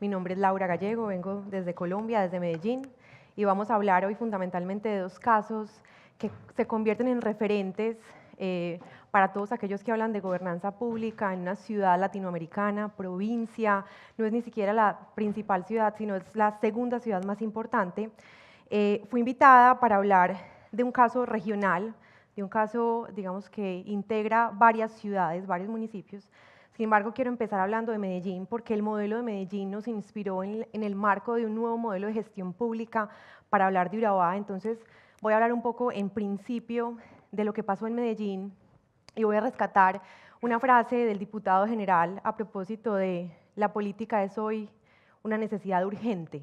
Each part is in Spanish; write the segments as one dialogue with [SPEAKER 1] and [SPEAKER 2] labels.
[SPEAKER 1] Mi nombre es Laura Gallego, vengo desde Colombia, desde Medellín, y vamos a hablar hoy fundamentalmente de dos casos que se convierten en referentes para todos aquellos que hablan de gobernanza pública en una ciudad latinoamericana, provincia, no es ni siquiera la principal ciudad, sino es la segunda ciudad más importante. Fui invitada para hablar de un caso regional, de un caso, digamos, que integra varias ciudades, varios municipios. Sin embargo, quiero empezar hablando de Medellín porque el modelo de Medellín nos inspiró en el marco de un nuevo modelo de gestión pública para hablar de Urabá. Entonces, voy a hablar un poco en principio de lo que pasó en Medellín y voy a rescatar una frase del diputado general a propósito de la política es hoy una necesidad urgente.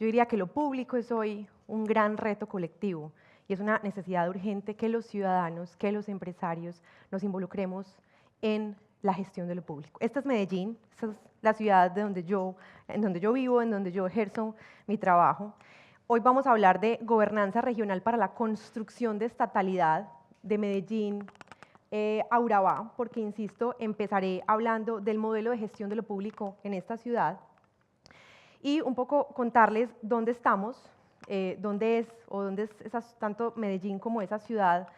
[SPEAKER 1] Yo diría que lo público es hoy un gran reto colectivo y es una necesidad urgente que los ciudadanos, que los empresarios nos involucremos en la gestión de lo público. Esta es Medellín, esta es la ciudad en donde yo vivo, en donde yo ejerzo mi trabajo. Hoy vamos a hablar de gobernanza regional para la construcción de estatalidad de Medellín a Urabá, porque, insisto, empezaré hablando del modelo de gestión de lo público en esta ciudad y un poco contarles dónde estamos, dónde es tanto Medellín como esa ciudad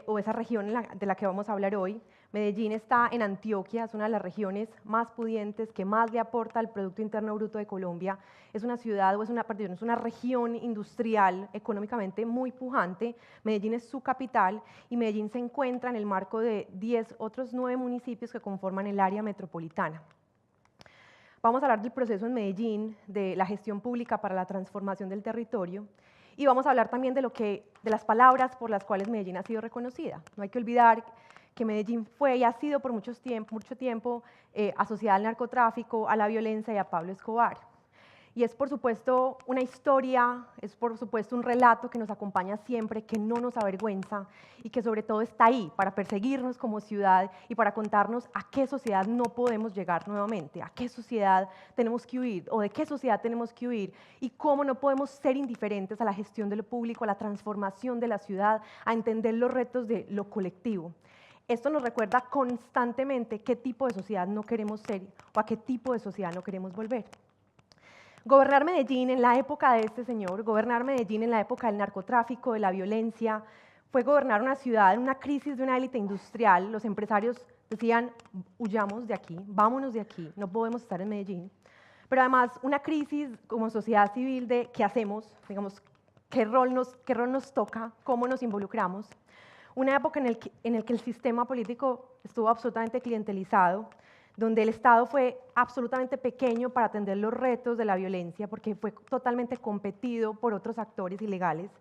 [SPEAKER 1] o esa región de la que vamos a hablar hoy. Medellín está en Antioquia, es una de las regiones más pudientes, que más le aporta al Producto Interno Bruto de Colombia. Es una ciudad, es una región industrial económicamente muy pujante. Medellín es su capital y Medellín se encuentra en el marco de 10 otros 9 municipios que conforman el área metropolitana. Vamos a hablar del proceso en Medellín, de la gestión pública para la transformación del territorio, y vamos a hablar también de las palabras por las cuales Medellín ha sido reconocida. No hay que olvidar que Medellín fue y ha sido por mucho tiempo asociada al narcotráfico, a la violencia y a Pablo Escobar. Y es, por supuesto, una historia, es, por supuesto, un relato que nos acompaña siempre, que no nos avergüenza y que sobre todo está ahí para perseguirnos como ciudad y para contarnos a qué sociedad no podemos llegar nuevamente, a qué sociedad tenemos que huir o de qué sociedad tenemos que huir y cómo no podemos ser indiferentes a la gestión de lo público, a la transformación de la ciudad, a entender los retos de lo colectivo. Esto nos recuerda constantemente qué tipo de sociedad no queremos ser o a qué tipo de sociedad no queremos volver. Gobernar Medellín en la época de este señor, gobernar Medellín en la época del narcotráfico, de la violencia, fue gobernar una ciudad en una crisis de una élite industrial. Los empresarios decían, huyamos de aquí, vámonos de aquí, no podemos estar en Medellín. Pero además una crisis como sociedad civil de qué hacemos, digamos, qué rol nos toca, cómo nos involucramos. Una época en el que el sistema político estuvo absolutamente clientelizado, donde el Estado fue absolutamente pequeño para atender los retos de la violencia, porque fue totalmente competido por otros actores ilegales,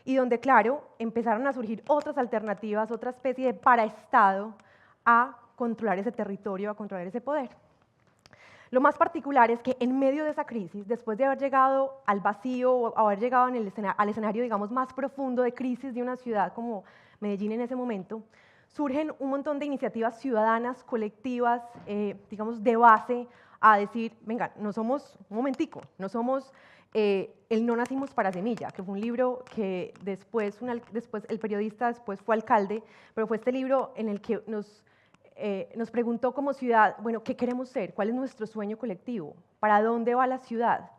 [SPEAKER 1] y donde, claro, empezaron a surgir otras alternativas, otra especie de paraestado a controlar ese territorio, a controlar ese poder. Lo más particular es que en medio de esa crisis, después de haber llegado al vacío o haber llegado al escenario, digamos, más profundo de crisis de una ciudad como Medellín en ese momento, surgen un montón de iniciativas ciudadanas, colectivas, digamos, de base, a decir, venga, no somos, un momentico, no somos el No nacimos para semilla, que fue un libro que después el periodista después fue alcalde, pero fue este libro en el que nos preguntó como ciudad, bueno, ¿qué queremos ser? ¿Cuál es nuestro sueño colectivo? ¿Para dónde va la ciudad?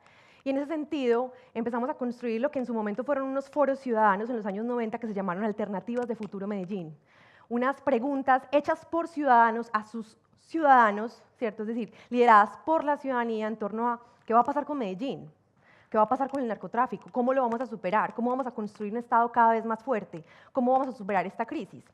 [SPEAKER 1] Y en ese sentido empezamos a construir lo que en su momento fueron unos foros ciudadanos en los años 90 que se llamaron Alternativas de Futuro Medellín. Unas preguntas hechas por ciudadanos a sus ciudadanos, ¿cierto? Es decir, lideradas por la ciudadanía en torno a qué va a pasar con Medellín, qué va a pasar con el narcotráfico, cómo lo vamos a superar, cómo vamos a construir un Estado cada vez más fuerte, cómo vamos a superar esta crisis.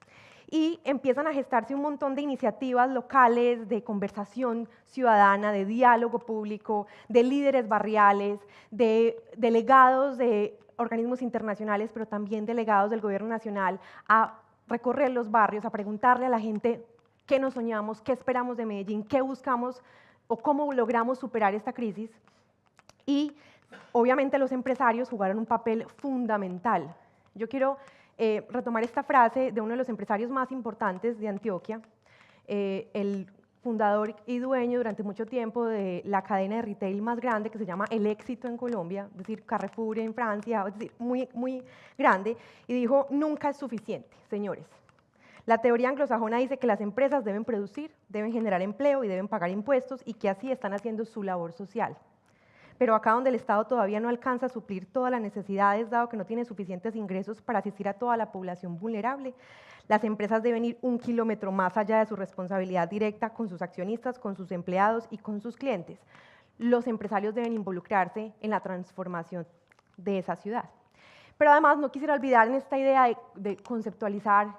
[SPEAKER 1] Y empiezan a gestarse un montón de iniciativas locales, de conversación ciudadana, de diálogo público, de líderes barriales, de delegados de organismos internacionales, pero también delegados del gobierno nacional, a recorrer los barrios, a preguntarle a la gente qué nos soñamos, qué esperamos de Medellín, qué buscamos o cómo logramos superar esta crisis. Y obviamente los empresarios jugaron un papel fundamental. Yo quiero retomar esta frase de uno de los empresarios más importantes de Antioquia, el fundador y dueño durante mucho tiempo de la cadena de retail más grande que se llama El Éxito en Colombia, es decir, Carrefour en Francia, es decir, muy grande, y dijo, nunca es suficiente, señores. La teoría anglosajona dice que las empresas deben producir, deben generar empleo y deben pagar impuestos y que así están haciendo su labor social. Pero acá donde el Estado todavía no alcanza a suplir todas las necesidades, dado que no tiene suficientes ingresos para asistir a toda la población vulnerable, las empresas deben ir un kilómetro más allá de su responsabilidad directa con sus accionistas, con sus empleados y con sus clientes. Los empresarios deben involucrarse en la transformación de esa ciudad. Pero además no quisiera olvidar en esta idea de conceptualizar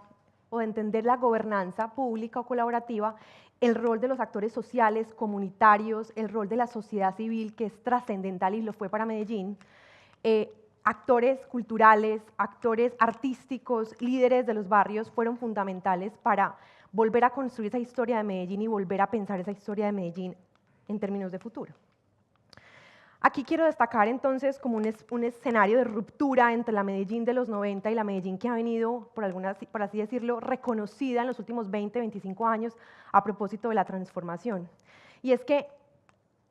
[SPEAKER 1] o de entender la gobernanza pública o colaborativa, el rol de los actores sociales, comunitarios, el rol de la sociedad civil, que es trascendental y lo fue para Medellín, actores culturales, actores artísticos, líderes de los barrios fueron fundamentales para volver a construir esa historia de Medellín y volver a pensar esa historia de Medellín en términos de futuro. Aquí quiero destacar entonces como un escenario de ruptura entre la Medellín de los 90 y la Medellín que ha venido, por así decirlo, reconocida en los últimos 20, 25 años a propósito de la transformación. Y es que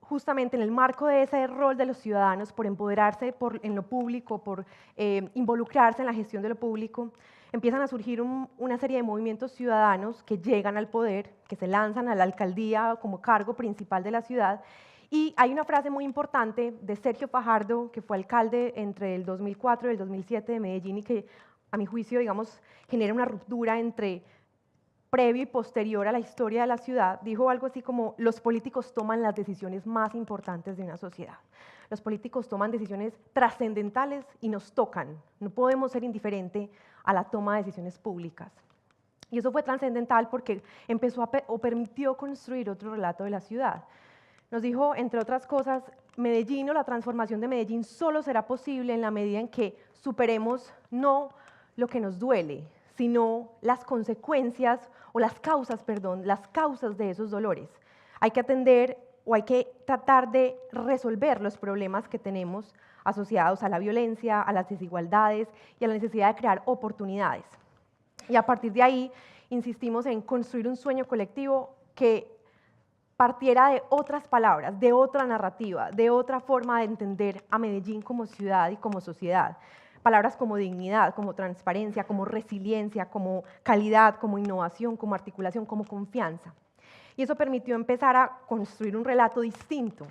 [SPEAKER 1] justamente en el marco de ese rol de los ciudadanos por empoderarse en lo público, por involucrarse en la gestión de lo público, empiezan a surgir una serie de movimientos ciudadanos que llegan al poder, que se lanzan a la alcaldía como cargo principal de la ciudad. Y hay una frase muy importante de Sergio Fajardo, que fue alcalde entre el 2004 y el 2007 de Medellín y que, a mi juicio, digamos, genera una ruptura entre previo y posterior a la historia de la ciudad. Dijo algo así como: los políticos toman las decisiones más importantes de una sociedad. Los políticos toman decisiones trascendentales y nos tocan. No podemos ser indiferentes a la toma de decisiones públicas. Y eso fue trascendental porque empezó o permitió construir otro relato de la ciudad. Nos dijo, entre otras cosas, Medellín o la transformación de Medellín solo será posible en la medida en que superemos no lo que nos duele, sino las consecuencias o las causas de esos dolores. Hay que atender o hay que tratar de resolver los problemas que tenemos asociados a la violencia, a las desigualdades y a la necesidad de crear oportunidades. Y a partir de ahí insistimos en construir un sueño colectivo que partiera de otras palabras, de otra narrativa, de otra forma de entender a Medellín como ciudad y como sociedad. Palabras como dignidad, como transparencia, como resiliencia, como calidad, como innovación, como articulación, como confianza. Y eso permitió empezar a construir un relato distinto.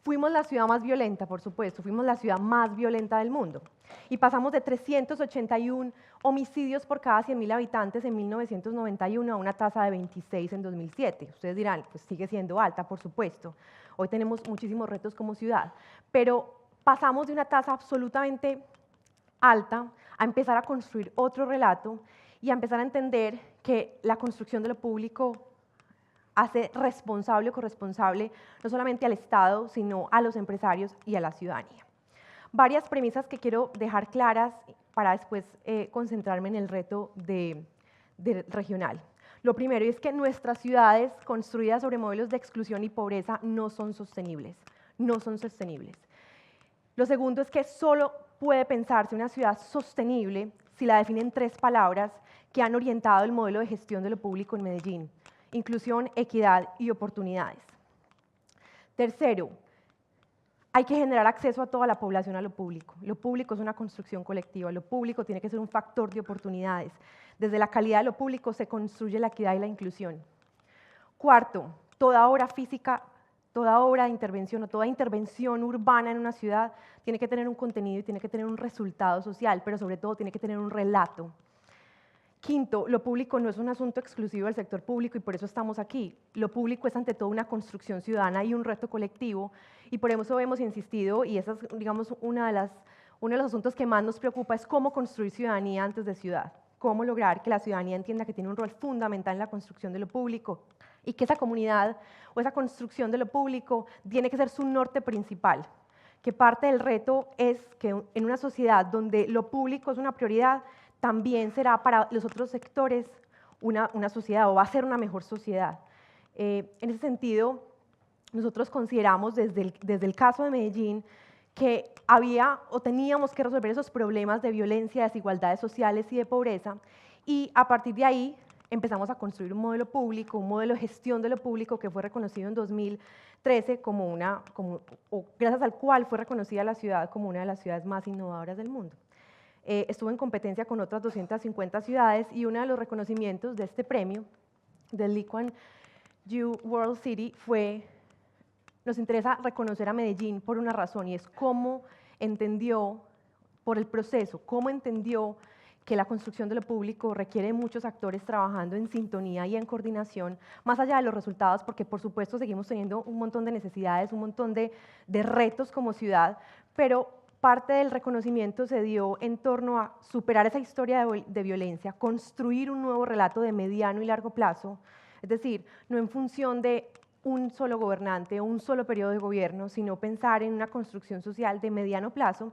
[SPEAKER 1] Fuimos la ciudad más violenta, por supuesto, fuimos la ciudad más violenta del mundo. Y pasamos de 381 homicidios por cada 100.000 habitantes en 1991 a una tasa de 26 en 2007. Ustedes dirán, pues sigue siendo alta, por supuesto. Hoy tenemos muchísimos retos como ciudad, pero pasamos de una tasa absolutamente alta a empezar a construir otro relato y a empezar a entender que la construcción de lo público hace responsable o corresponsable no solamente al Estado, sino a los empresarios y a la ciudadanía. Varias premisas que quiero dejar claras para después concentrarme en el reto regional. Lo primero es que nuestras ciudades construidas sobre modelos de exclusión y pobreza no son sostenibles, no son sostenibles. Lo segundo es que solo puede pensarse una ciudad sostenible si la definen 3 palabras que han orientado el modelo de gestión de lo público en Medellín: inclusión, equidad y oportunidades. Tercero, hay que generar acceso a toda la población a lo público. Lo público es una construcción colectiva, lo público tiene que ser un factor de oportunidades. Desde la calidad de lo público se construye la equidad y la inclusión. Cuarto, toda obra física, toda obra de intervención o toda intervención urbana en una ciudad tiene que tener un contenido y tiene que tener un resultado social, pero sobre todo tiene que tener un relato. Quinto, lo público no es un asunto exclusivo del sector público y por eso estamos aquí. Lo público es ante todo una construcción ciudadana y un reto colectivo, y por eso hemos insistido, y ese es, digamos, uno de los asuntos que más nos preocupa, es cómo construir ciudadanía antes de ciudad, cómo lograr que la ciudadanía entienda que tiene un rol fundamental en la construcción de lo público y que esa comunidad o esa construcción de lo público tiene que ser su norte principal, que parte del reto es que en una sociedad donde lo público es una prioridad, también será para los otros sectores una sociedad, o va a ser una mejor sociedad. En ese sentido, nosotros consideramos desde el caso de Medellín que había o teníamos que resolver esos problemas de violencia, desigualdades sociales y de pobreza, y a partir de ahí empezamos a construir un modelo público, un modelo de gestión de lo público que fue reconocido en 2013 gracias al cual fue reconocida la ciudad como una de las ciudades más innovadoras del mundo. estuvo en competencia con otras 250 ciudades y uno de los reconocimientos de este premio, del Lee Kuan Yew World City, nos interesa reconocer a Medellín por una razón, y es cómo entendió, por el proceso, cómo entendió que la construcción de lo público requiere de muchos actores trabajando en sintonía y en coordinación, más allá de los resultados, porque por supuesto seguimos teniendo un montón de necesidades, un montón de retos como ciudad, pero parte del reconocimiento se dio en torno a superar esa historia de violencia, construir un nuevo relato de mediano y largo plazo, es decir, no en función de un solo gobernante o un solo periodo de gobierno, sino pensar en una construcción social de mediano plazo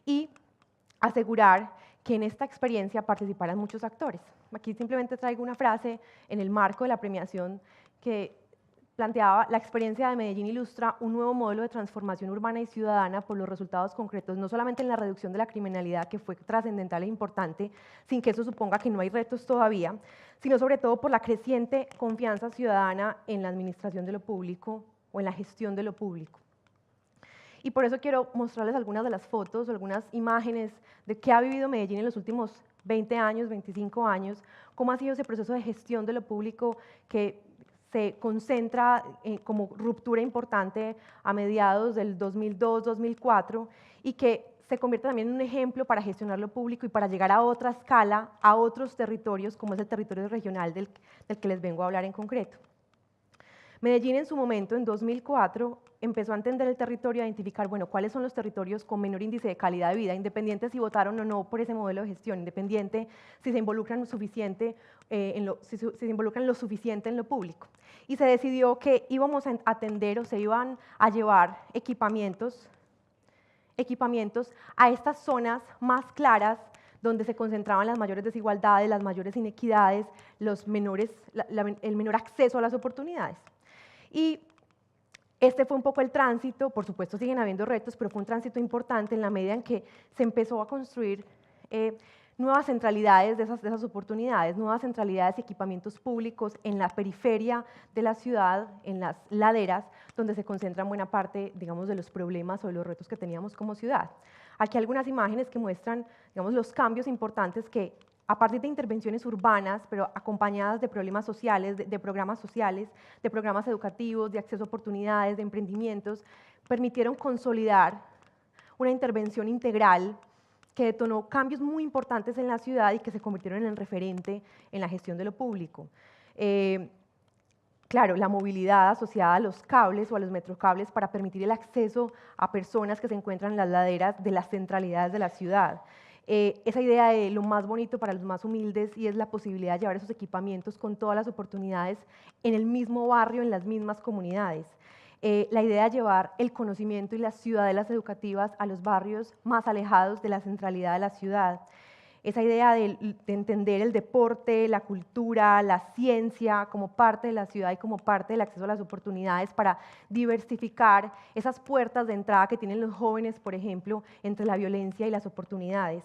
[SPEAKER 1] y asegurar que en esta experiencia participaran muchos actores. Aquí simplemente traigo una frase en el marco de la premiación que planteaba: la experiencia de Medellín ilustra un nuevo modelo de transformación urbana y ciudadana por los resultados concretos, no solamente en la reducción de la criminalidad, que fue trascendental e importante, sin que eso suponga que no hay retos todavía, sino sobre todo por la creciente confianza ciudadana en la administración de lo público o en la gestión de lo público. Y por eso quiero mostrarles algunas de las fotos o algunas imágenes de qué ha vivido Medellín en los últimos 20 años, 25 años, cómo ha sido ese proceso de gestión de lo público que se concentra como ruptura importante a mediados del 2002-2004 y que se convierte también en un ejemplo para gestionar lo público y para llegar a otra escala, a otros territorios, como es el territorio regional del que les vengo a hablar en concreto. Medellín en su momento, en 2004, empezó a entender el territorio, a identificar, bueno, cuáles son los territorios con menor índice de calidad de vida, independiente si votaron o no por ese modelo de gestión, independiente si se involucran lo suficiente, si se involucran lo suficiente en lo público. Y se decidió que íbamos a atender o se iban a llevar equipamientos a estas zonas más claras donde se concentraban las mayores desigualdades, las mayores inequidades, el menor acceso a las oportunidades. Y este fue un poco el tránsito, por supuesto siguen habiendo retos, pero fue un tránsito importante en la medida en que se empezó a construir nuevas centralidades de esas oportunidades, nuevas centralidades y equipamientos públicos en la periferia de la ciudad, en las laderas, donde se concentran buena parte, digamos, de los problemas o de los retos que teníamos como ciudad. Aquí algunas imágenes que muestran, digamos, los cambios importantes que, a partir de intervenciones urbanas, pero acompañadas de problemas sociales, de programas sociales, de programas educativos, de acceso a oportunidades, de emprendimientos, permitieron consolidar una intervención integral que detonó cambios muy importantes en la ciudad y que se convirtieron en referente en la gestión de lo público. Claro, la movilidad asociada a los cables o a los metrocables para permitir el acceso a personas que se encuentran en las laderas de las centralidades de la ciudad. Esa idea de lo más bonito para los más humildes, y es la posibilidad de llevar esos equipamientos con todas las oportunidades en el mismo barrio, en las mismas comunidades. La idea de llevar el conocimiento y las ciudadelas educativas a los barrios más alejados de la centralidad de la ciudad. Esa idea de entender el deporte, la cultura, la ciencia como parte de la ciudad y como parte del acceso a las oportunidades para diversificar esas puertas de entrada que tienen los jóvenes, por ejemplo, entre la violencia y las oportunidades.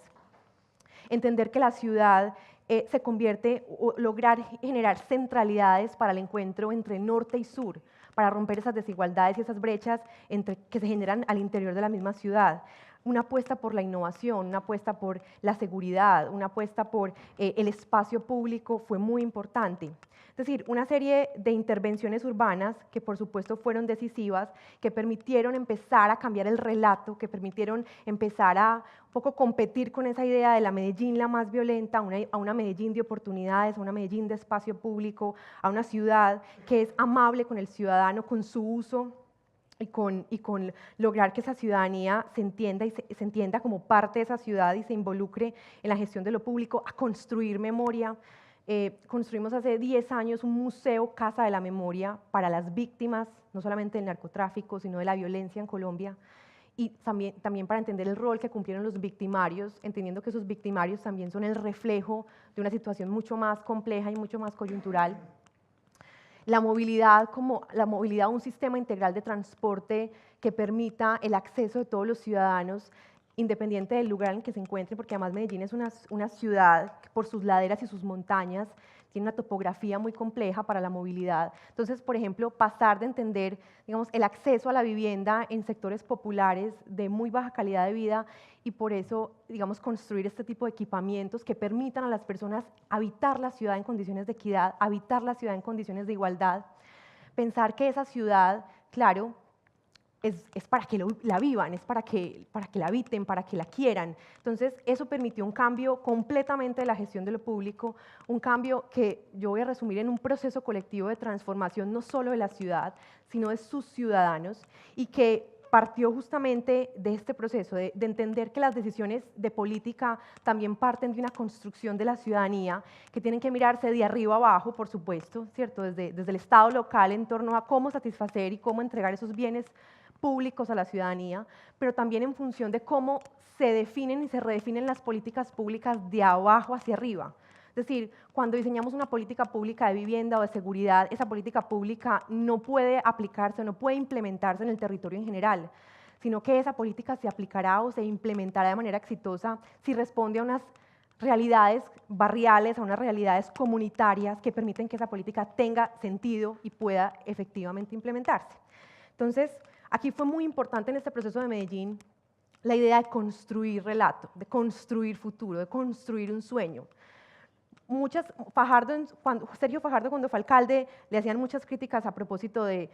[SPEAKER 1] Entender que la ciudad se convierte, o lograr generar centralidades para el encuentro entre norte y sur, para romper esas desigualdades y esas brechas que se generan al interior de la misma ciudad. Una apuesta por la innovación, una apuesta por la seguridad, una apuesta por el espacio público fue muy importante. Es decir, una serie de intervenciones urbanas que por supuesto fueron decisivas, que permitieron empezar a cambiar el relato, que permitieron empezar a un poco competir con esa idea de la Medellín la más violenta, a una Medellín de oportunidades, a una Medellín de espacio público, a una ciudad que es amable con el ciudadano, con su uso, y con lograr que esa ciudadanía se entienda como parte de esa ciudad y se involucre en la gestión de lo público, a construir memoria. Construimos hace 10 años un museo Casa de la Memoria para las víctimas, no solamente del narcotráfico, sino de la violencia en Colombia, y también para entender el rol que cumplieron los victimarios, entendiendo que esos victimarios también son el reflejo de una situación mucho más compleja y mucho más coyuntural. La movilidad, un sistema integral de transporte que permita el acceso de todos los ciudadanos, independiente del lugar en que se encuentren, porque además Medellín es una ciudad que por sus laderas y sus montañas tiene una topografía muy compleja para la movilidad. Entonces, por ejemplo, pasar de entender, digamos, el acceso a la vivienda en sectores populares de muy baja calidad de vida y por eso, digamos, construir este tipo de equipamientos que permitan a las personas habitar la ciudad en condiciones de equidad, habitar la ciudad en condiciones de igualdad, pensar que esa ciudad, claro, es para que la vivan, es para que la habiten, para que la quieran. Entonces, eso permitió un cambio completamente de la gestión de lo público, un cambio que yo voy a resumir en un proceso colectivo de transformación no solo de la ciudad, sino de sus ciudadanos, y que partió justamente de este proceso, de entender que las decisiones de política también parten de una construcción de la ciudadanía, que tienen que mirarse de arriba abajo, por supuesto, ¿cierto? Desde el Estado local en torno a cómo satisfacer y cómo entregar esos bienes públicos a la ciudadanía, pero también en función de cómo se definen y se redefinen las políticas públicas de abajo hacia arriba. Es decir, cuando diseñamos una política pública de vivienda o de seguridad, esa política pública no puede aplicarse, no puede implementarse en el territorio en general, sino que esa política se aplicará o se implementará de manera exitosa si responde a unas realidades barriales, a unas realidades comunitarias que permiten que esa política tenga sentido y pueda efectivamente implementarse. Entonces, aquí fue muy importante en este proceso de Medellín la idea de construir relato, de construir futuro, de construir un sueño. Sergio Fajardo, cuando fue alcalde, le hacían muchas críticas a propósito de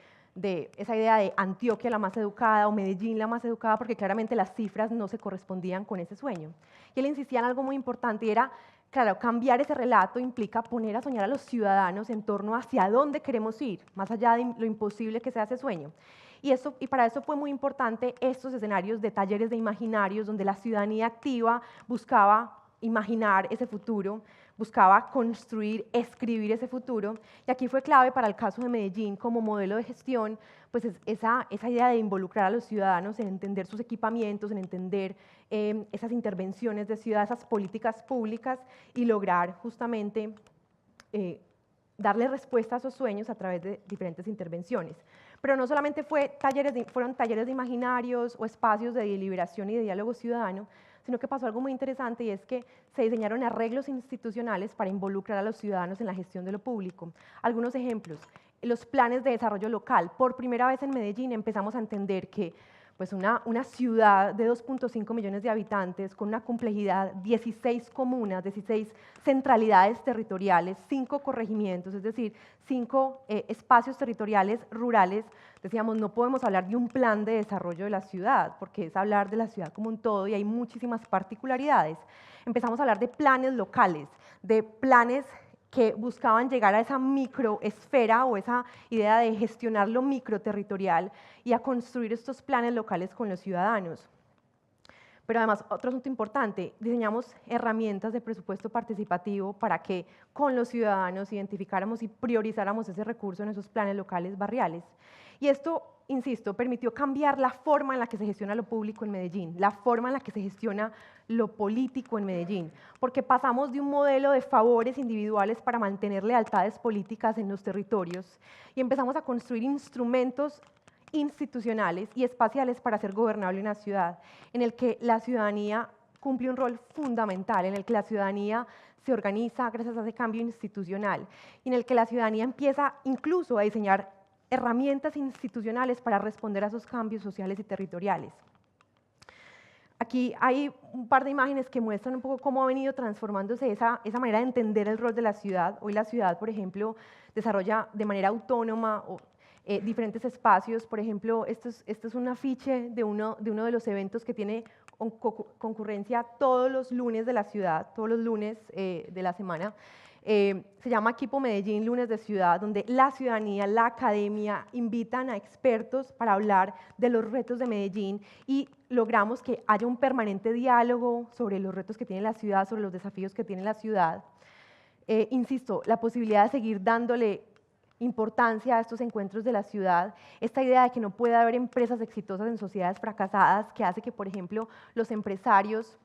[SPEAKER 1] esa idea de Antioquia la más educada o Medellín la más educada, porque claramente las cifras no se correspondían con ese sueño. Y él insistía en algo muy importante y era, claro, cambiar ese relato implica poner a soñar a los ciudadanos en torno a hacia dónde queremos ir, más allá de lo imposible que sea ese sueño. Y para eso fue muy importante estos escenarios de talleres de imaginarios, donde la ciudadanía activa buscaba imaginar ese futuro, buscaba construir, escribir ese futuro. Y aquí fue clave para el caso de Medellín como modelo de gestión, pues esa idea de involucrar a los ciudadanos en entender sus equipamientos, en entender esas intervenciones de ciudad, esas políticas públicas y lograr justamente darle respuesta a esos sueños a través de diferentes intervenciones. Pero no solamente fueron talleres de imaginarios o espacios de deliberación y de diálogo ciudadano, sino que pasó algo muy interesante y es que se diseñaron arreglos institucionales para involucrar a los ciudadanos en la gestión de lo público. Algunos ejemplos, los planes de desarrollo local. Por primera vez en Medellín empezamos a entender que pues una ciudad de 2.5 millones de habitantes con una complejidad, 16 comunas, 16 centralidades territoriales, 5 corregimientos, es decir, 5 espacios territoriales rurales, decíamos, no podemos hablar de un plan de desarrollo de la ciudad, porque es hablar de la ciudad como un todo y hay muchísimas particularidades. Empezamos a hablar de planes locales, de planes que buscaban llegar a esa microesfera o esa idea de gestionar lo microterritorial y a construir estos planes locales con los ciudadanos. Pero además, otro asunto importante, diseñamos herramientas de presupuesto participativo para que con los ciudadanos identificáramos y priorizáramos ese recurso en esos planes locales barriales. Y esto, insisto, permitió cambiar la forma en la que se gestiona lo público en Medellín, la forma en la que se gestiona lo político en Medellín, porque pasamos de un modelo de favores individuales para mantener lealtades políticas en los territorios y empezamos a construir instrumentos institucionales y espaciales para hacer gobernable una ciudad, en el que la ciudadanía cumple un rol fundamental, en el que la ciudadanía se organiza gracias a ese cambio institucional, y en el que la ciudadanía empieza incluso a diseñar herramientas institucionales para responder a esos cambios sociales y territoriales. Aquí hay un par de imágenes que muestran un poco cómo ha venido transformándose esa manera de entender el rol de la ciudad. Hoy la ciudad, por ejemplo, desarrolla de manera autónoma diferentes espacios. Por ejemplo, esto es un afiche de uno de los eventos que tiene concurrencia todos los lunes de la ciudad, todos los lunes de la semana. Se llama Equipo Medellín Lunes de Ciudad, donde la ciudadanía, la academia invitan a expertos para hablar de los retos de Medellín y logramos que haya un permanente diálogo sobre los retos que tiene la ciudad, sobre los desafíos que tiene la ciudad. Insisto, la posibilidad de seguir dándole importancia a estos encuentros de la ciudad, esta idea de que no puede haber empresas exitosas en sociedades fracasadas, que hace que, por ejemplo, los empresarios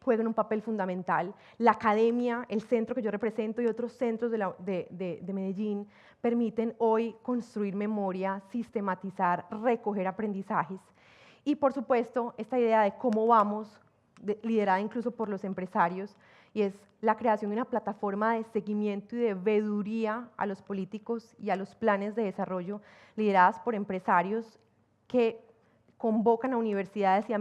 [SPEAKER 1] jueguen un papel fundamental. La academia, el centro que yo represento y otros centros de Medellín permiten hoy construir memoria, sistematizar, recoger aprendizajes. Y por supuesto, esta idea de cómo vamos liderada incluso por los empresarios, y es la creación de una plataforma de seguimiento y de veeduría a los políticos y a los planes de desarrollo lideradas por empresarios que convocan a universidades y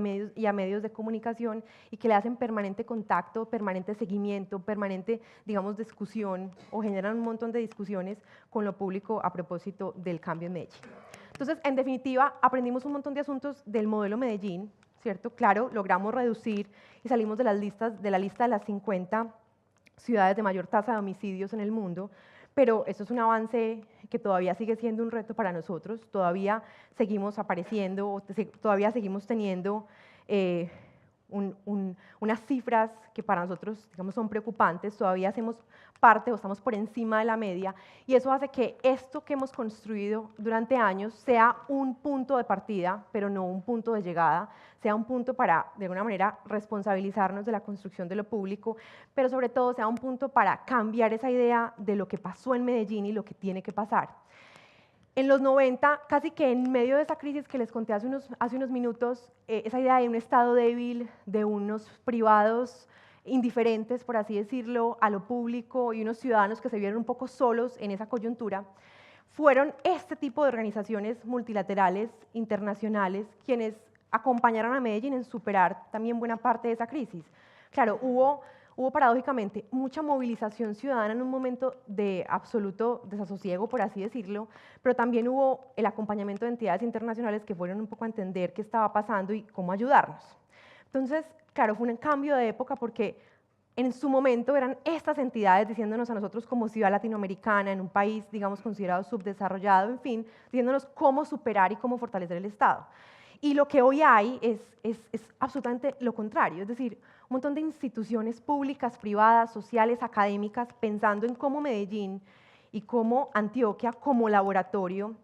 [SPEAKER 1] a medios de comunicación y que le hacen permanente contacto, permanente seguimiento, permanente, digamos, discusión o generan un montón de discusiones con lo público a propósito del cambio en Medellín. Entonces, en definitiva, aprendimos un montón de asuntos del modelo Medellín, ¿cierto? Claro, logramos reducir y salimos de la lista de las 50 ciudades de mayor tasa de homicidios en el mundo, pero esto es un avance que todavía sigue siendo un reto para nosotros, todavía seguimos apareciendo, todavía seguimos teniendo unas cifras que para nosotros, digamos, son preocupantes, todavía hacemos parte o estamos por encima de la media, y eso hace que esto que hemos construido durante años sea un punto de partida, pero no un punto de llegada, sea un punto para, de alguna manera, responsabilizarnos de la construcción de lo público, pero sobre todo sea un punto para cambiar esa idea de lo que pasó en Medellín y lo que tiene que pasar. En los 90, casi que en medio de esa crisis que les conté hace unos minutos, esa idea de un Estado débil, de unos privados indiferentes, por así decirlo, a lo público y unos ciudadanos que se vieron un poco solos en esa coyuntura, fueron este tipo de organizaciones multilaterales, internacionales, quienes acompañaron a Medellín en superar también buena parte de esa crisis. Claro, hubo paradójicamente mucha movilización ciudadana en un momento de absoluto desasosiego, por así decirlo, pero también hubo el acompañamiento de entidades internacionales que fueron un poco a entender qué estaba pasando y cómo ayudarnos. Entonces, claro, fue un cambio de época porque en su momento eran estas entidades diciéndonos a nosotros como ciudad latinoamericana, en un país, digamos, considerado subdesarrollado, en fin, diciéndonos cómo superar y cómo fortalecer el Estado. Y lo que hoy hay es absolutamente lo contrario, es decir, un montón de instituciones públicas, privadas, sociales, académicas, pensando en cómo Medellín y cómo Antioquia, como laboratorio,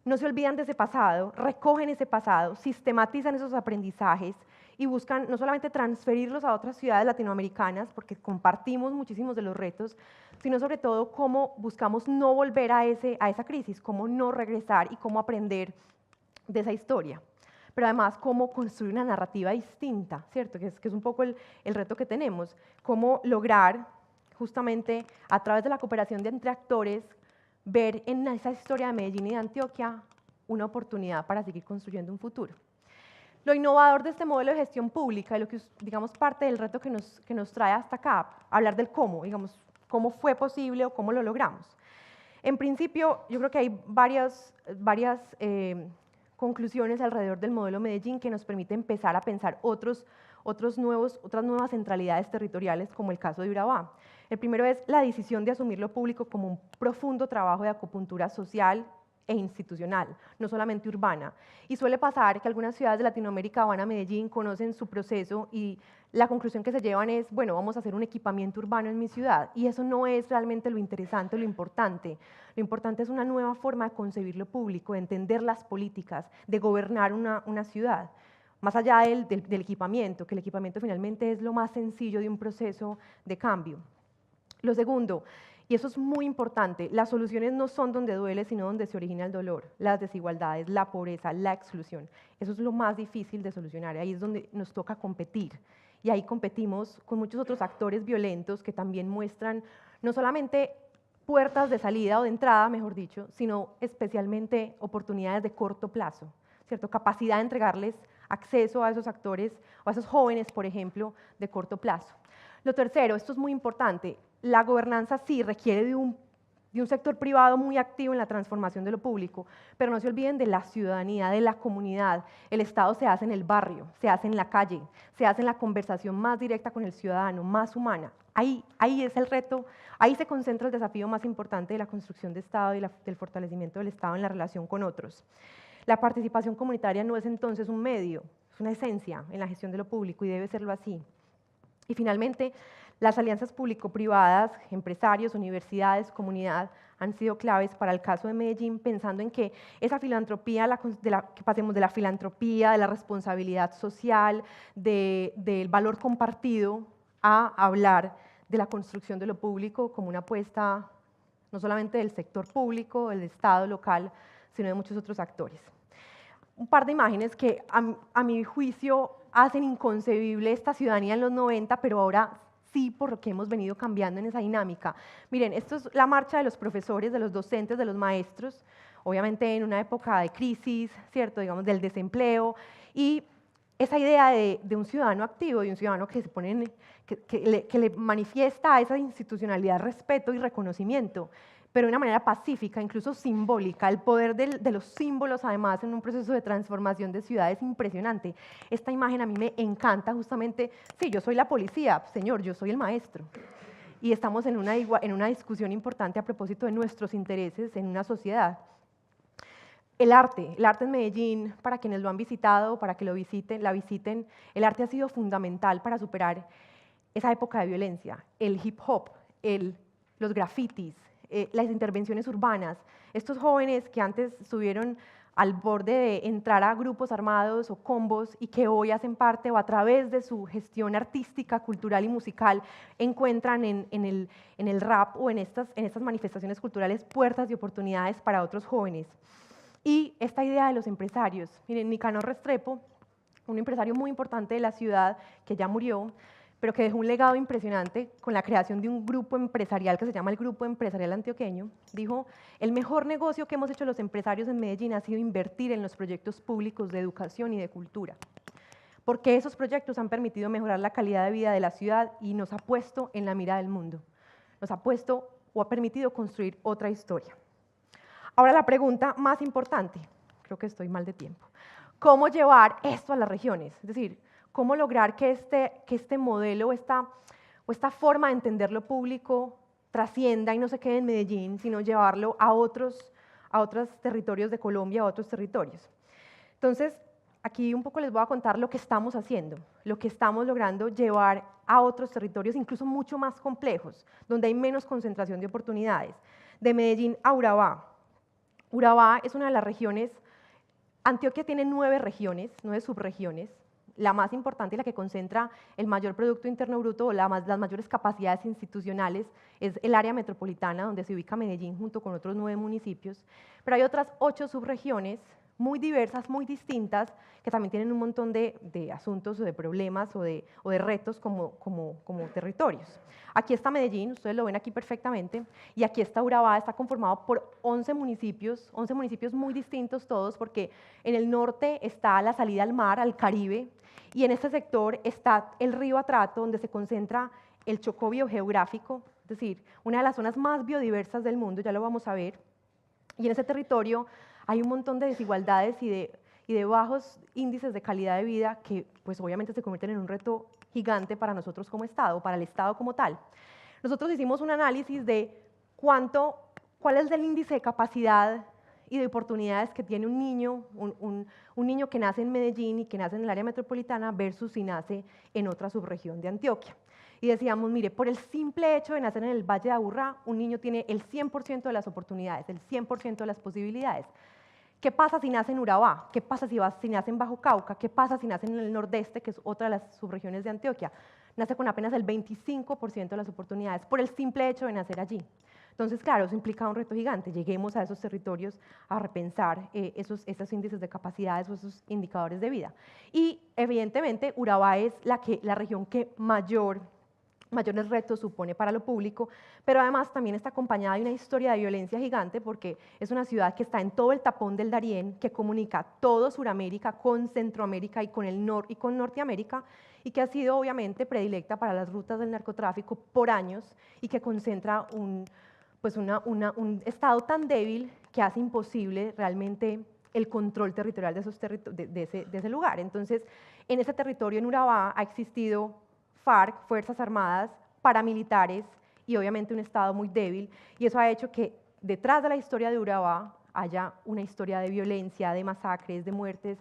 [SPEAKER 1] no se olvidan de ese pasado, recogen ese pasado, sistematizan esos aprendizajes y buscan no solamente transferirlos a otras ciudades latinoamericanas, porque compartimos muchísimos de los retos, sino sobre todo cómo buscamos no volver a esa crisis, cómo no regresar y cómo aprender de esa historia. Pero además, cómo construir una narrativa distinta, ¿cierto? Que es un poco el reto que tenemos, cómo lograr justamente a través de la cooperación de entre actores, ver en esa historia de Medellín y de Antioquia una oportunidad para seguir construyendo un futuro. Lo innovador de este modelo de gestión pública, y lo que, digamos, parte del reto que nos trae hasta acá, hablar del cómo, digamos, cómo fue posible o cómo lo logramos. En principio, yo creo que hay varias conclusiones alrededor del modelo Medellín que nos permite empezar a pensar otras nuevas centralidades territoriales, como el caso de Urabá. El primero es la decisión de asumir lo público como un profundo trabajo de acupuntura social e institucional, no solamente urbana. Y suele pasar que algunas ciudades de Latinoamérica van a Medellín, conocen su proceso y la conclusión que se llevan es, bueno, vamos a hacer un equipamiento urbano en mi ciudad. Y eso no es realmente lo interesante, lo importante. Lo importante es una nueva forma de concebir lo público, de entender las políticas, de gobernar una ciudad. Más allá del equipamiento, que el equipamiento finalmente es lo más sencillo de un proceso de cambio. Lo segundo, y eso es muy importante, las soluciones no son donde duele, sino donde se origina el dolor, las desigualdades, la pobreza, la exclusión. Eso es lo más difícil de solucionar, ahí es donde nos toca competir. Y ahí competimos con muchos otros actores violentos que también muestran no solamente puertas de salida o de entrada, mejor dicho, sino especialmente oportunidades de corto plazo, ¿cierto? Capacidad de entregarles acceso a esos actores o a esos jóvenes, por ejemplo, de corto plazo. Lo tercero, esto es muy importante, la gobernanza sí requiere de un sector privado muy activo en la transformación de lo público, pero no se olviden de la ciudadanía, de la comunidad. El Estado se hace en el barrio, se hace en la calle, se hace en la conversación más directa con el ciudadano, más humana. Ahí es el reto, ahí se concentra el desafío más importante de la construcción de Estado y del fortalecimiento del Estado en la relación con otros. La participación comunitaria no es entonces un medio, es una esencia en la gestión de lo público y debe serlo así. Y finalmente, las alianzas público-privadas, empresarios, universidades, comunidad, han sido claves para el caso de Medellín, pensando en que esa filantropía, que pasemos de la filantropía, de la responsabilidad social, del valor compartido, a hablar de la construcción de lo público como una apuesta no solamente del sector público, del Estado local, sino de muchos otros actores. un par de imágenes que a mi juicio hacen inconcebible esta ciudadanía en los 90, pero ahora sí, por lo que hemos venido cambiando en esa dinámica. Miren, esto es la marcha de los profesores, de los docentes, de los maestros, obviamente en una época de crisis, ¿cierto? Digamos, del desempleo, y esa idea de un ciudadano activo, de un ciudadano que, que le manifiesta a esa institucionalidad respeto y reconocimiento, pero de una manera pacífica, incluso simbólica. El poder de los símbolos, además, en un proceso de transformación de ciudades es impresionante. Esta imagen a mí me encanta justamente, sí, yo soy la policía, señor, yo soy el maestro. Y estamos en una discusión importante a propósito de nuestros intereses en una sociedad. El arte en Medellín, para quienes lo han visitado, para que la visiten, el arte ha sido fundamental para superar esa época de violencia. El hip hop, los grafitis, las intervenciones urbanas. Estos jóvenes que antes estuvieron al borde de entrar a grupos armados o combos y que hoy hacen parte o a través de su gestión artística, cultural y musical encuentran en el rap o en estas manifestaciones culturales puertas de oportunidades para otros jóvenes. Y esta idea de los empresarios. Miren, Nicanor Restrepo, un empresario muy importante de la ciudad que ya murió, pero que dejó un legado impresionante con la creación de un grupo empresarial que se llama el Grupo Empresarial Antioqueño, dijo: el mejor negocio que hemos hecho los empresarios en Medellín ha sido invertir en los proyectos públicos de educación y de cultura, porque esos proyectos han permitido mejorar la calidad de vida de la ciudad y nos ha puesto en la mira del mundo, nos ha puesto o ha permitido construir otra historia. Ahora la pregunta más importante, creo que estoy mal de tiempo, ¿cómo llevar esto a las regiones? Es decir, ¿cómo lograr que este modelo o esta forma de entender lo público trascienda y no se quede en Medellín, sino llevarlo a otros territorios de Colombia, a otros territorios? Entonces, aquí un poco les voy a contar lo que estamos haciendo, lo que estamos logrando llevar a otros territorios, incluso mucho más complejos, donde hay menos concentración de oportunidades. De Medellín a Urabá. Urabá es una de las regiones. Antioquia tiene 9 regiones, 9 subregiones. La más importante y la que concentra el mayor Producto Interno Bruto o las mayores capacidades institucionales es el área metropolitana, donde se ubica Medellín junto con otros 9 municipios, pero hay otras 8 subregiones muy diversas, muy distintas, que también tienen un montón de asuntos o de problemas o de retos como territorios. Aquí está Medellín, ustedes lo ven aquí perfectamente, y aquí está Urabá, está conformado por 11 municipios muy distintos todos, porque en el norte está la salida al mar, al Caribe, y en este sector está el río Atrato, donde se concentra el Chocó biogeográfico, es decir, una de las zonas más biodiversas del mundo, ya lo vamos a ver, y en ese territorio hay un montón de desigualdades y de bajos índices de calidad de vida que pues obviamente se convierten en un reto gigante para nosotros como Estado, para el Estado como tal. Nosotros hicimos un análisis de cuál es el índice de capacidad y de oportunidades que tiene un niño que nace en Medellín y que nace en el área metropolitana versus si nace en otra subregión de Antioquia. Y decíamos, mire, por el simple hecho de nacer en el Valle de Aburrá, un niño tiene el 100% de las oportunidades, el 100% de las posibilidades. ¿Qué pasa si nace en Urabá? ¿Qué pasa si nace en Bajo Cauca? ¿Qué pasa si nace en el Nordeste, que es otra de las subregiones de Antioquia? Nace con apenas el 25% de las oportunidades, por el simple hecho de nacer allí. Entonces, claro, eso implica un reto gigante. Lleguemos a esos territorios a repensar esos índices de capacidades o esos indicadores de vida. Y, evidentemente, Urabá es la región que mayores retos supone para lo público, pero además también está acompañada de una historia de violencia gigante, porque es una ciudad que está en todo el tapón del Darién, que comunica todo Suramérica con Centroamérica y con Norteamérica, y que ha sido obviamente predilecta para las rutas del narcotráfico por años, y que concentra un estado tan débil que hace imposible realmente el control territorial de ese lugar. Entonces, en ese territorio, en Urabá, ha existido FARC, Fuerzas Armadas, paramilitares y obviamente un Estado muy débil, y eso ha hecho que detrás de la historia de Urabá haya una historia de violencia, de masacres, de muertes,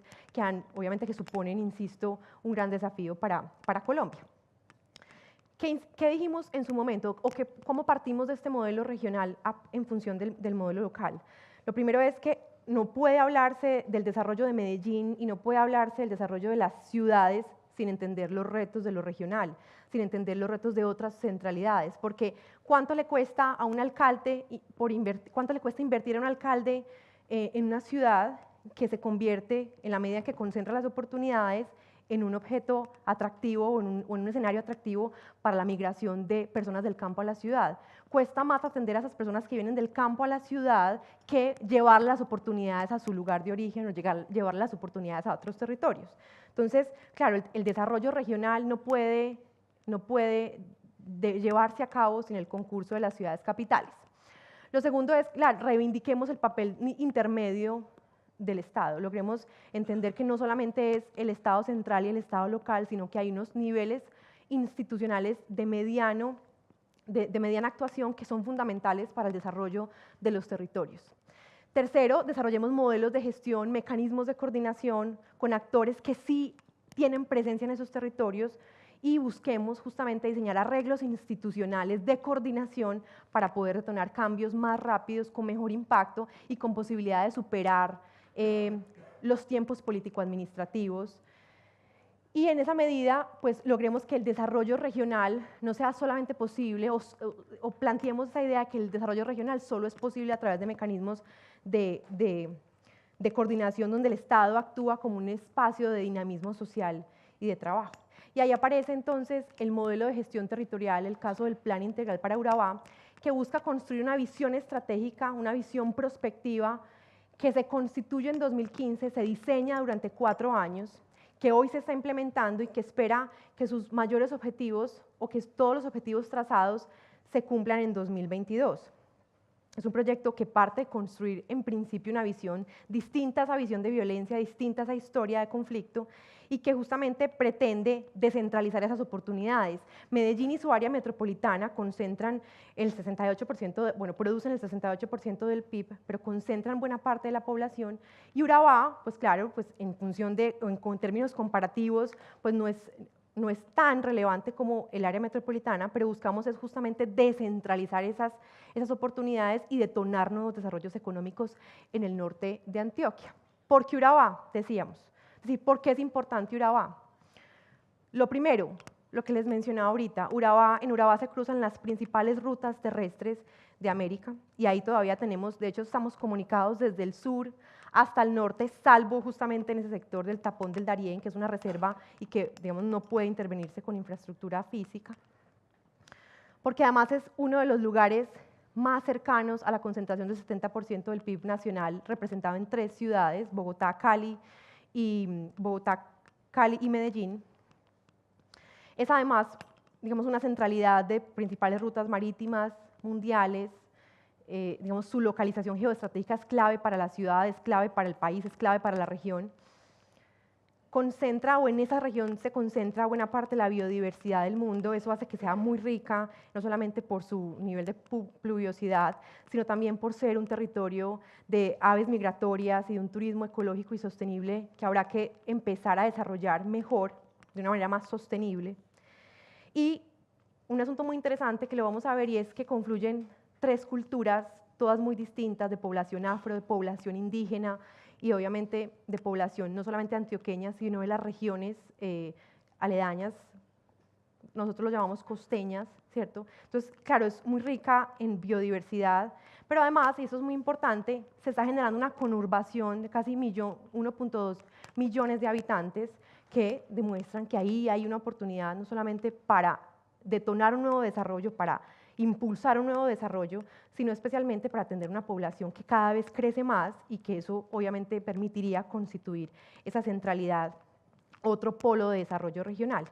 [SPEAKER 1] obviamente que suponen, insisto, un gran desafío para Colombia. ¿Qué dijimos en su momento o cómo partimos de este modelo regional en función del modelo local? Lo primero es que no puede hablarse del desarrollo de Medellín y no puede hablarse del desarrollo de las ciudades sin entender los retos de lo regional, sin entender los retos de otras centralidades, porque ¿cuánto le cuesta a un alcalde, cuánto le cuesta invertir a un alcalde en una ciudad que se convierte, en la medida que concentra las oportunidades, en un objeto atractivo o en un escenario atractivo para la migración de personas del campo a la ciudad. Cuesta más atender a esas personas que vienen del campo a la ciudad que llevar las oportunidades a su lugar de origen o llevar las oportunidades a otros territorios. Entonces, claro, el desarrollo regional no puede llevarse a cabo sin el concurso de las ciudades capitales. Lo segundo es, claro, reivindiquemos el papel intermedio del Estado. Logremos entender que no solamente es el Estado central y el Estado local, sino que hay unos niveles institucionales de mediana actuación que son fundamentales para el desarrollo de los territorios. Tercero, desarrollemos modelos de gestión, mecanismos de coordinación con actores que sí tienen presencia en esos territorios y busquemos justamente diseñar arreglos institucionales de coordinación para poder detonar cambios más rápidos, con mejor impacto y con posibilidad de superar los tiempos político-administrativos. Y en esa medida, pues logremos que el desarrollo regional no sea solamente posible o planteemos esa idea de que el desarrollo regional solo es posible a través de mecanismos de coordinación donde el Estado actúa como un espacio de dinamismo social y de trabajo. Y ahí aparece entonces el modelo de gestión territorial, el caso del Plan Integral para Urabá, que busca construir una visión estratégica, una visión prospectiva que se constituye en 2015, se diseña durante 4 años, que hoy se está implementando y que espera que sus mayores objetivos o que todos los objetivos trazados se cumplan en 2022. Es un proyecto que parte de construir en principio una visión distinta a esa visión de violencia, distinta a esa historia de conflicto y que justamente pretende descentralizar esas oportunidades. Medellín y su área metropolitana concentran el 68%, producen el 68% del PIB, pero concentran buena parte de la población y Urabá, pues claro, pues en función de, en términos comparativos, pues no es tan relevante como el área metropolitana, pero buscamos es justamente descentralizar esas oportunidades y detonar nuevos desarrollos económicos en el norte de Antioquia. ¿Por qué Urabá? Decíamos. Es decir, ¿por qué es importante Urabá? Lo primero, lo que les mencionaba ahorita, en Urabá se cruzan las principales rutas terrestres de América y ahí todavía tenemos, de hecho estamos comunicados desde el sur hasta el norte, salvo justamente en ese sector del Tapón del Darién, que es una reserva y que, digamos, no puede intervenirse con infraestructura física, porque además es uno de los lugares más cercanos a la concentración del 70% del PIB nacional, representado en 3 ciudades, Bogotá, Cali y Medellín. Es además, digamos, una centralidad de principales rutas marítimas mundiales. Digamos, su localización geoestratégica es clave para la ciudad, es clave para el país, es clave para la región. En esa región se concentra buena parte de la biodiversidad del mundo, eso hace que sea muy rica, no solamente por su nivel de pluviosidad, sino también por ser un territorio de aves migratorias y de un turismo ecológico y sostenible que habrá que empezar a desarrollar mejor, de una manera más sostenible. Y un asunto muy interesante que lo vamos a ver y es que confluyen 3 culturas, todas muy distintas, de población afro, de población indígena y obviamente de población no solamente antioqueña, sino de las regiones aledañas, nosotros lo llamamos costeñas, ¿cierto? Entonces, claro, es muy rica en biodiversidad, pero además, y eso es muy importante, se está generando una conurbación de casi 1.2 millones de habitantes que demuestran que ahí hay una oportunidad no solamente para detonar un nuevo desarrollo, para impulsar un nuevo desarrollo, sino especialmente para atender una población que cada vez crece más y que eso obviamente permitiría constituir esa centralidad, otro polo de desarrollo regional.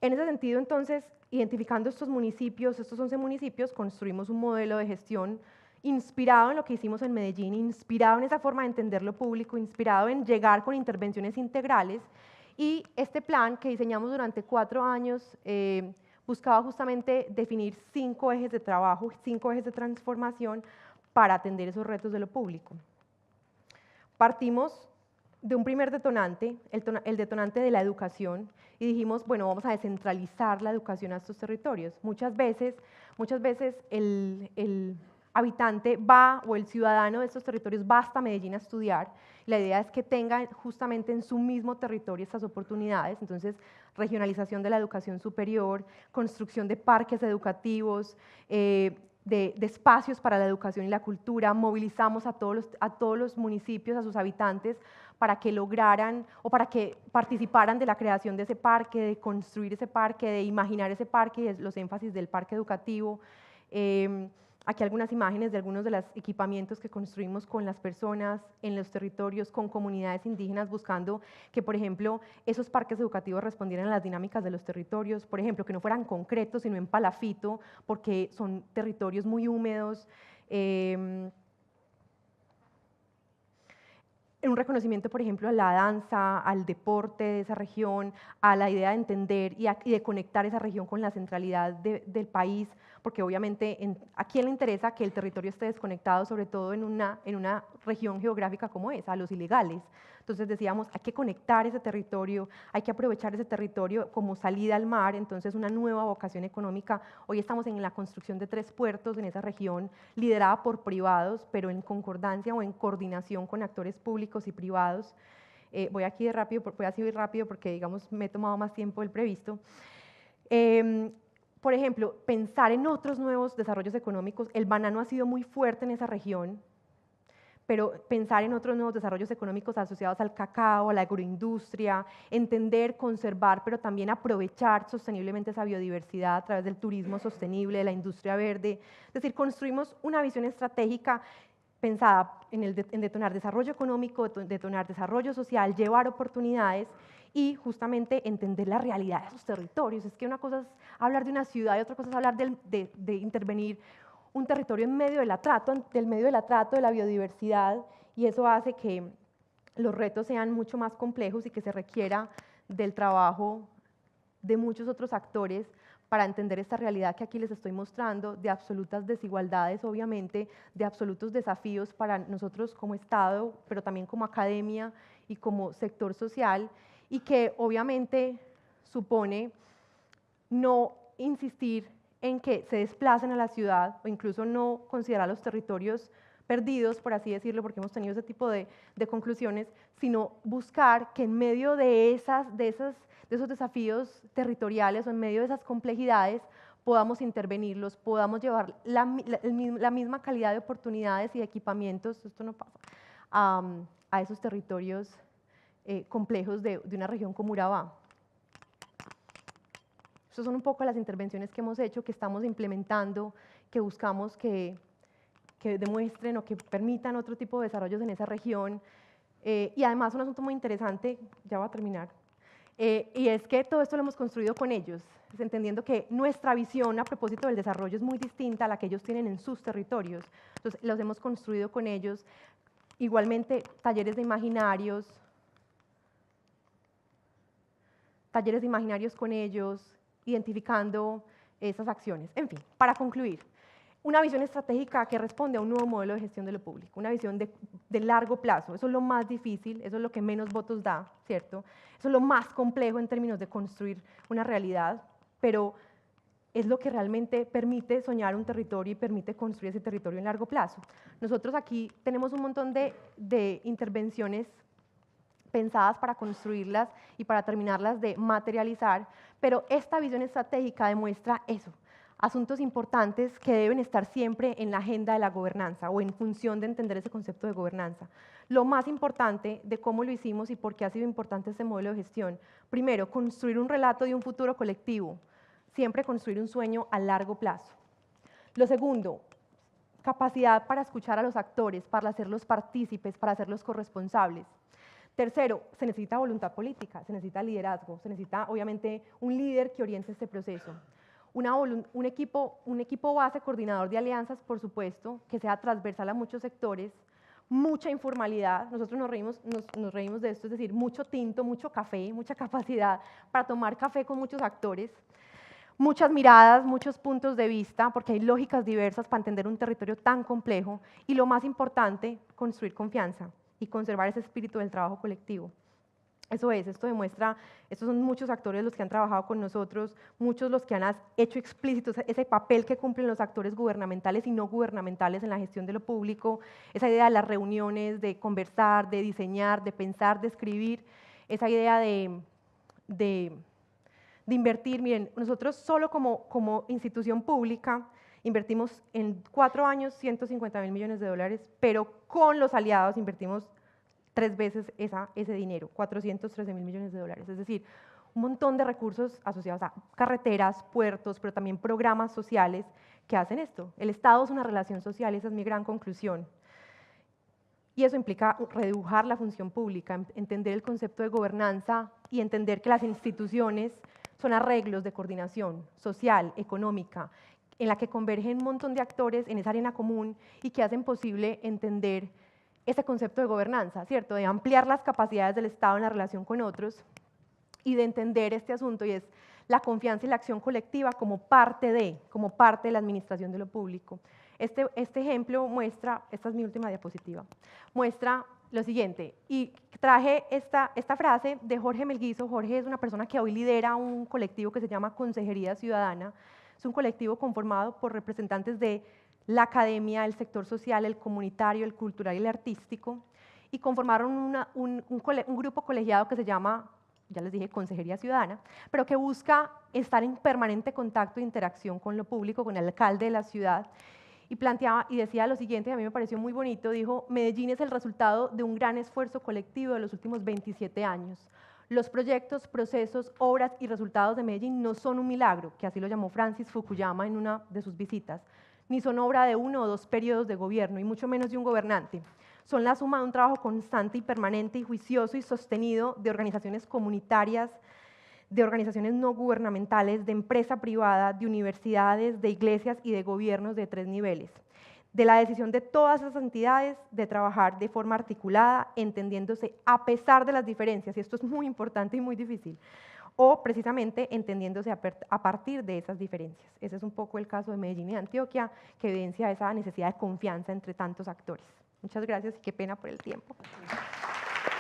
[SPEAKER 1] En ese sentido, entonces, identificando estos municipios, estos 11 municipios, construimos un modelo de gestión inspirado en lo que hicimos en Medellín, inspirado en esa forma de entender lo público, inspirado en llegar con intervenciones integrales. Y este plan que diseñamos durante 4 años buscaba justamente definir 5 ejes de trabajo, 5 ejes de transformación para atender esos retos de lo público. Partimos de un primer detonante, el detonante de la educación, y dijimos, bueno, vamos a descentralizar la educación a estos territorios. Muchas veces el habitante va, o el ciudadano de estos territorios va hasta Medellín a estudiar. La idea es que tenga justamente en su mismo territorio estas oportunidades. Entonces, regionalización de la educación superior, construcción de parques educativos, de espacios para la educación y la cultura, movilizamos a todos los municipios, a sus habitantes, para que lograran o para que participaran de la creación de ese parque, de construir ese parque, de imaginar ese parque y los énfasis del parque educativo. Aquí algunas imágenes de algunos de los equipamientos que construimos con las personas en los territorios, con comunidades indígenas, buscando que, por ejemplo, esos parques educativos respondieran a las dinámicas de los territorios, por ejemplo, que no fueran concretos, sino en palafito, porque son territorios muy húmedos. Un reconocimiento, por ejemplo, a la danza, al deporte de esa región, a la idea de entender y de conectar esa región con la centralidad del país, porque obviamente a quién le interesa que el territorio esté desconectado, sobre todo en una región geográfica como esa, a los ilegales. Entonces decíamos, hay que conectar ese territorio, hay que aprovechar ese territorio como salida al mar, entonces una nueva vocación económica. Hoy estamos en la construcción de 3 puertos en esa región, liderada por privados, pero en concordancia o en coordinación con actores públicos y privados. Voy así rápido porque, digamos, me he tomado más tiempo del previsto. Por ejemplo, pensar en otros nuevos desarrollos económicos. El banano ha sido muy fuerte en esa región, pero pensar en otros nuevos desarrollos económicos asociados al cacao, a la agroindustria, entender, conservar, pero también aprovechar sosteniblemente esa biodiversidad a través del turismo sostenible, de la industria verde. Es decir, construimos una visión estratégica pensada en detonar desarrollo económico, detonar desarrollo social, llevar oportunidades y justamente entender la realidad de esos territorios. Es que una cosa es hablar de una ciudad y otra cosa es hablar de intervenir un territorio en medio del atrato, de la biodiversidad, y eso hace que los retos sean mucho más complejos y que se requiera del trabajo de muchos otros actores para entender esta realidad que aquí les estoy mostrando, de absolutas desigualdades, obviamente, de absolutos desafíos para nosotros como Estado, pero también como academia y como sector social, y que obviamente supone no insistir en que se desplacen a la ciudad o incluso no considerar los territorios perdidos, por así decirlo, porque hemos tenido ese tipo de conclusiones, sino buscar que en medio de esos desafíos territoriales o en medio de esas complejidades podamos intervenirlos, podamos llevar la misma calidad de oportunidades y de equipamientos, esto no pasa, a esos territorios complejos de una región como Urabá. Estas son un poco las intervenciones que hemos hecho, que estamos implementando, que buscamos que demuestren o que permitan otro tipo de desarrollos en esa región. Y además un asunto muy interesante, ya voy a terminar, y es que todo esto lo hemos construido con ellos, entendiendo que nuestra visión a propósito del desarrollo es muy distinta a la que ellos tienen en sus territorios. Entonces los hemos construido con ellos. Igualmente talleres de imaginarios con ellos, identificando esas acciones. En fin, para concluir, una visión estratégica que responde a un nuevo modelo de gestión de lo público, una visión de largo plazo. Eso es lo más difícil, eso es lo que menos votos da, ¿cierto? Eso es lo más complejo en términos de construir una realidad, pero es lo que realmente permite soñar un territorio y permite construir ese territorio en largo plazo. Nosotros aquí tenemos un montón de intervenciones pensadas para construirlas y para terminarlas de materializar, pero esta visión estratégica demuestra eso, asuntos importantes que deben estar siempre en la agenda de la gobernanza o en función de entender ese concepto de gobernanza. Lo más importante de cómo lo hicimos y por qué ha sido importante este modelo de gestión, primero, construir un relato de un futuro colectivo, siempre construir un sueño a largo plazo. Lo segundo, capacidad para escuchar a los actores, para hacerlos partícipes, para hacerlos corresponsables. Tercero, se necesita voluntad política, se necesita liderazgo, se necesita obviamente un líder que oriente este proceso. Un equipo base coordinador de alianzas, por supuesto, que sea transversal a muchos sectores, mucha informalidad, nosotros nos reímos de esto, es decir, mucho tinto, mucho café, mucha capacidad para tomar café con muchos actores, muchas miradas, muchos puntos de vista, porque hay lógicas diversas para entender un territorio tan complejo, y lo más importante, construir confianza y conservar ese espíritu del trabajo colectivo. Esto demuestra, estos son muchos actores los que han trabajado con nosotros, muchos los que han hecho explícito ese papel que cumplen los actores gubernamentales y no gubernamentales en la gestión de lo público, esa idea de las reuniones, de conversar, de diseñar, de pensar, de escribir, esa idea de invertir. Miren, nosotros solo como institución pública Invertimos en 4 años 150.000 millones de dólares, pero con los aliados invertimos 3 veces ese dinero, 413.000 millones de dólares. Es decir, un montón de recursos asociados a carreteras, puertos, pero también programas sociales que hacen esto. El Estado es una relación social, esa es mi gran conclusión. Y eso implica redujar la función pública, entender el concepto de gobernanza y entender que las instituciones son arreglos de coordinación social, económica, en la que convergen un montón de actores en esa arena común y que hacen posible entender ese concepto de gobernanza, ¿cierto? De ampliar las capacidades del Estado en la relación con otros y de entender este asunto, y es la confianza y la acción colectiva como parte de la administración de lo público. Este ejemplo muestra, esta es mi última diapositiva, muestra lo siguiente, y traje esta frase de Jorge Melguizo. Jorge es una persona que hoy lidera un colectivo que se llama Consejería Ciudadana. Es un colectivo conformado por representantes de la academia, el sector social, el comunitario, el cultural y el artístico, y conformaron un grupo colegiado que se llama, ya les dije, Consejería Ciudadana, pero que busca estar en permanente contacto e interacción con lo público, con el alcalde de la ciudad, y planteaba y decía lo siguiente, a mí me pareció muy bonito, dijo: Medellín es el resultado de un gran esfuerzo colectivo de los últimos 27 años. Los proyectos, procesos, obras y resultados de Medellín no son un milagro, que así lo llamó Francis Fukuyama en una de sus visitas, ni son obra de 1 o 2 periodos de gobierno, y mucho menos de un gobernante. Son la suma de un trabajo constante y permanente y juicioso y sostenido de organizaciones comunitarias, de organizaciones no gubernamentales, de empresa privada, de universidades, de iglesias y de gobiernos de 3 niveles. De la decisión de todas esas entidades de trabajar de forma articulada, entendiéndose a pesar de las diferencias, y esto es muy importante y muy difícil, o precisamente entendiéndose a partir de esas diferencias. Ese es un poco el caso de Medellín y Antioquia, que evidencia esa necesidad de confianza entre tantos actores. Muchas gracias y qué pena por el tiempo.